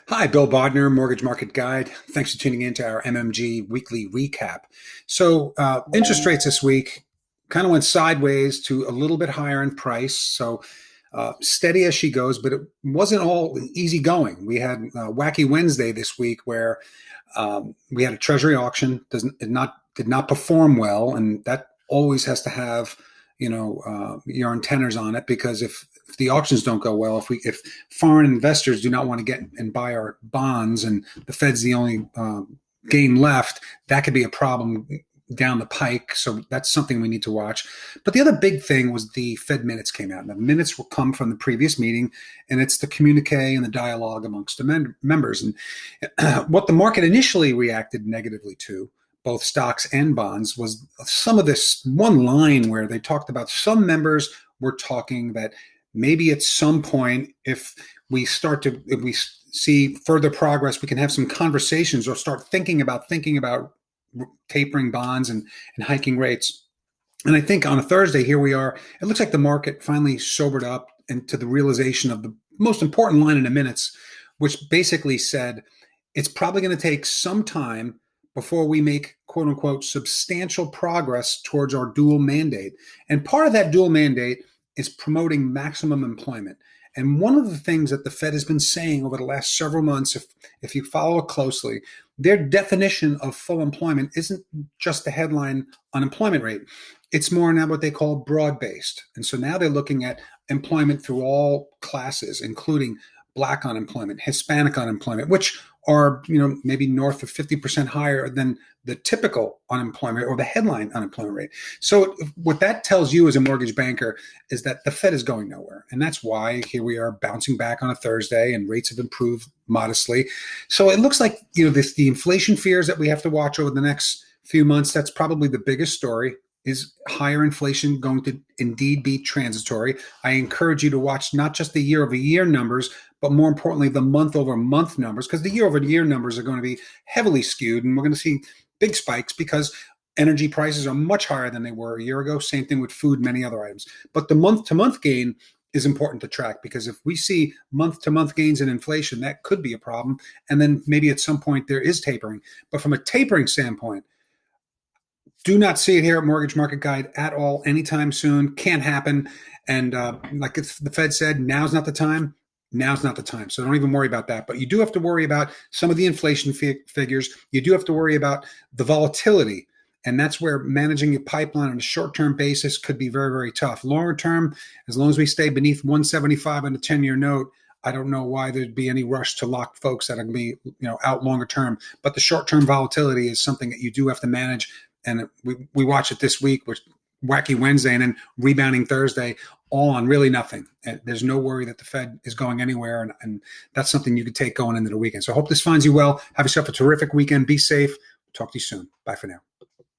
Hi, Bill Bodner, Mortgage Market Guide. Thanks for tuning in to our MMG Weekly Recap. Interest rates this week kind of went sideways to a little bit higher in price. Steady as she goes, but it wasn't all easy going. We had Wacky Wednesday this week where we had a Treasury auction, did not perform well, and that always has to have your antennas on it, because if the auctions don't go well, if foreign investors do not want to get and buy our bonds, and the Fed's the only game left, that could be a problem down the pike. So that's something we need to watch. But the other big thing was the Fed minutes came out. And the minutes will come from the previous meeting, and it's the communique and the dialogue amongst the members. And what the market initially reacted negatively to, both stocks and bonds, was some of this one line where they talked about some members were talking that maybe at some point, if we see further progress, we can have some conversations or start thinking about tapering bonds and hiking rates. And I think on a Thursday, here we are. It looks like the market finally sobered up into the realization of the most important line in the minutes, which basically said it's probably going to take some time before we make, quote unquote, substantial progress towards our dual mandate. And part of that dual mandate is promoting maximum employment. And one of the things that the Fed has been saying over the last several months, if you follow it closely, their definition of full employment isn't just the headline unemployment rate. It's more now what they call broad-based. And so now they're looking at employment through all classes, including Black unemployment, Hispanic unemployment, which are maybe north of 50% higher than the typical unemployment or the headline unemployment rate. So what that tells you as a mortgage banker is that the Fed is going nowhere. And that's why here we are bouncing back on a Thursday, and rates have improved modestly. So it looks like the inflation fears that we have to watch over the next few months, that's probably the biggest story. Is higher inflation going to indeed be transitory? I encourage you to watch not just the year-over-year numbers, but more importantly, the month-over-month numbers, because the year-over-year numbers are going to be heavily skewed, and we're going to see big spikes because energy prices are much higher than they were a year ago. Same thing with food, many other items. But the month-to-month gain is important to track, because if we see month-to-month gains in inflation, that could be a problem. And then maybe at some point there is tapering. But from a tapering standpoint, do not see it here at Mortgage Market Guide at all anytime soon. Can't happen. And like if the Fed said, now's not the time. Now's not the time. So don't even worry about that. But you do have to worry about some of the inflation figures. You do have to worry about the volatility. And that's where managing your pipeline on a short-term basis could be very, very tough. Longer term, as long as we stay beneath 175 on a 10-year note, I don't know why there'd be any rush to lock folks that are going to be out longer term. But the short-term volatility is something that you do have to manage. And we watch it this week with Wacky Wednesday and then rebounding Thursday, all on really nothing. And there's no worry that the Fed is going anywhere. And that's something you could take going into the weekend. So I hope this finds you well. Have yourself a terrific weekend. Be safe. Talk to you soon. Bye for now.